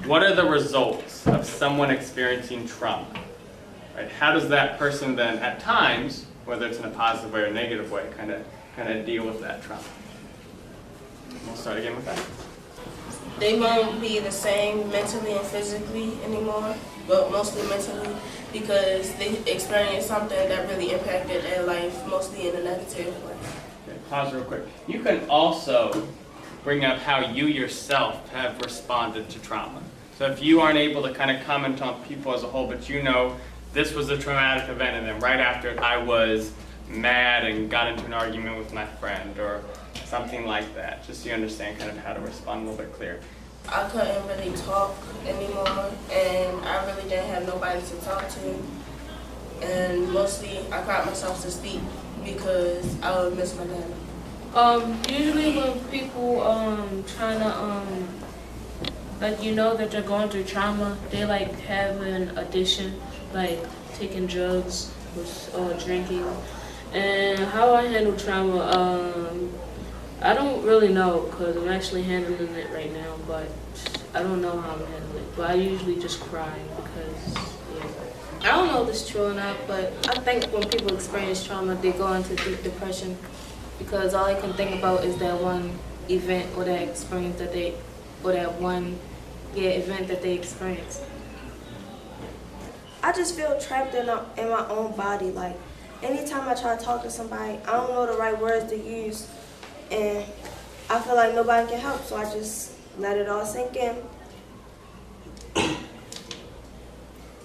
what are the results of someone experiencing trauma? Right? How does that person then, at times, whether it's in a positive way or negative way, kind of deal with that trauma? We'll start again with that. They won't be the same mentally and physically anymore, but mostly mentally, because they experienced something that really impacted their life, mostly in a negative way. Okay, pause real quick. You can also bring up how you yourself have responded to trauma. So if you aren't able to kind of comment on people as a whole, but you know this was a traumatic event, and then right after it I was mad and got into an argument with my friend, or something like that, just so you understand kind of how to respond a little bit clearer. I couldn't really talk anymore, and I really didn't have nobody to talk to. And mostly, I cried myself to sleep because I would miss my dad. Usually when people trying to like that they're going through trauma, they like have an addiction, like taking drugs or drinking. And how I handle trauma, I don't really know because I'm actually handling it right now, but I don't know how to handle it. But I usually just cry because, I don't know if it's true or not, but I think when people experience trauma, they go into deep depression because all they can think about is that one event or that experience that they, or that one event that they experienced. I just feel trapped in my own body. Like, anytime I try to talk to somebody, I don't know the right words to use, and I feel like nobody can help, so I just let it all sink in.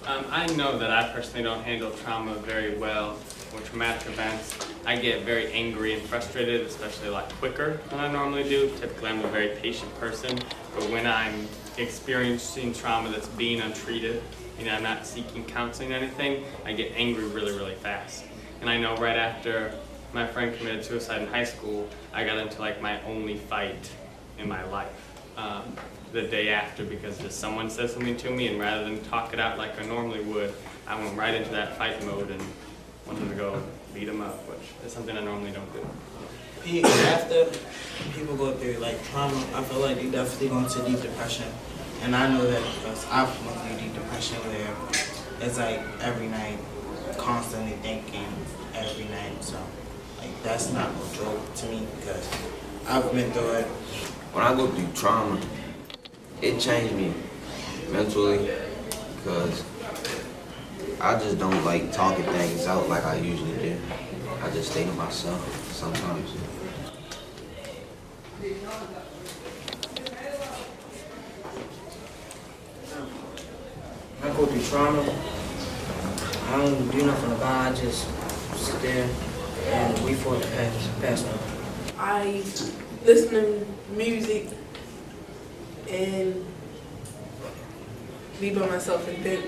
I know that I personally don't handle trauma very well or traumatic events. I get very angry and frustrated, especially a lot quicker than I normally do. Typically, I'm a very patient person, but when I'm experiencing trauma that's being untreated, I'm not seeking counseling or anything, I get angry really, really fast. And I know right after my friend committed suicide in high school, I got into like my only fight in my life the day after, because just someone said something to me, and rather than talk it out like I normally would, I went right into that fight mode and wanted to go beat them up, which is something I normally don't do. After people go through like trauma, I feel like they definitely go into deep depression. And I know that because I've went through deep depression where it's like every night, constantly thinking every night. So like that's not a joke to me because I've been through it. When I go through trauma, it changed me mentally because I just don't like talking things out like I usually do. I just stay to myself sometimes. I go through trauma, I don't do nothing about it, I just sit there and wait for it to pass me. I listen to music and be by myself and think.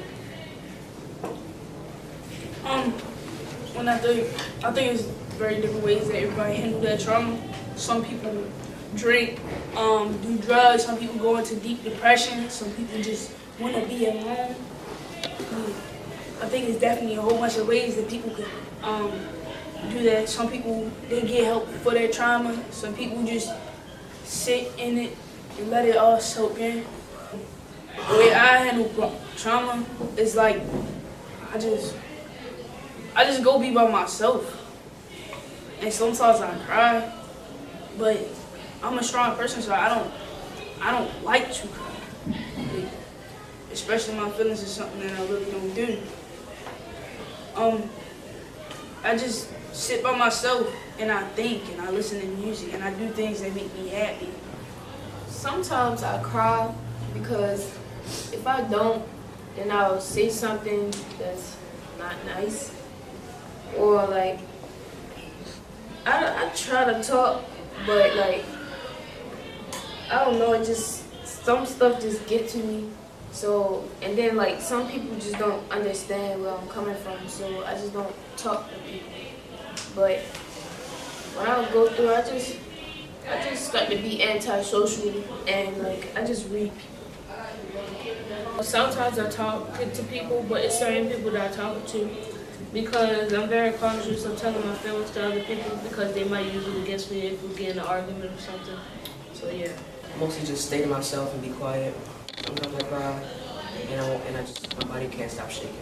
I think it's very different ways that everybody handle their trauma. Some people drink, do drugs, some people go into deep depression, some people just want to be alone. I think it's definitely a whole bunch of ways that people can do that. Some people, they get help for their trauma. Some people just sit in it and let it all soak in. The way I handle trauma is like, I just go be by myself. And sometimes I cry, but I'm a strong person, so I don't like to cry. Especially my feelings is something that I really don't do. I just sit by myself and I think and I listen to music and I do things that make me happy. Sometimes I cry because if I don't, then I'll say something that's not nice. Or like, I try to talk, but like, I don't know, some stuff just get to me. So, and then like some people just don't understand where I'm coming from, so I just don't talk to people. But when I go through, I just start to be antisocial and like I just read people. sometimes I talk to people, but it's certain people that I talk to because I'm very cautious of telling my feelings to other people because they might use it against me if we get in an argument or something. So yeah. Mostly just stay to myself and be quiet. I'm not gonna cry, and I just, my body can't stop shaking.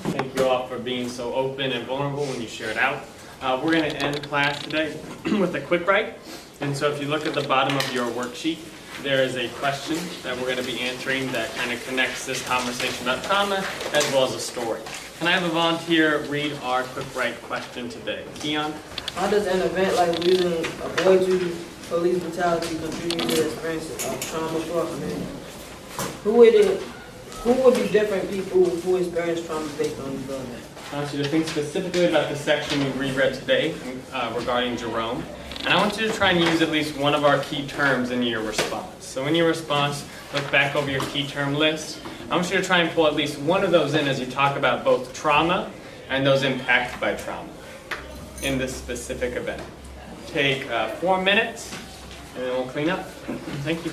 Thank you all for being so open and vulnerable when you share it out. We're going to end class today with a quick write. And so if you look at the bottom of your worksheet, there is a question that we're going to be answering that kind of connects this conversation about trauma as well as a story. Can I have a volunteer read our quick write question today? Keon? How does an event like losing a boy to police brutality contribute to the experience of trauma for a community? Who would be different people who experience trauma based on these events? I want you to think specifically about the section we reread today regarding Jerome. And I want you to try and use at least one of our key terms in your response. So in your response, look back over your key term list. I want you to try and pull at least one of those in as you talk about both trauma and those impacted by trauma in this specific event. Take 4 minutes, and then we'll clean up. Thank you.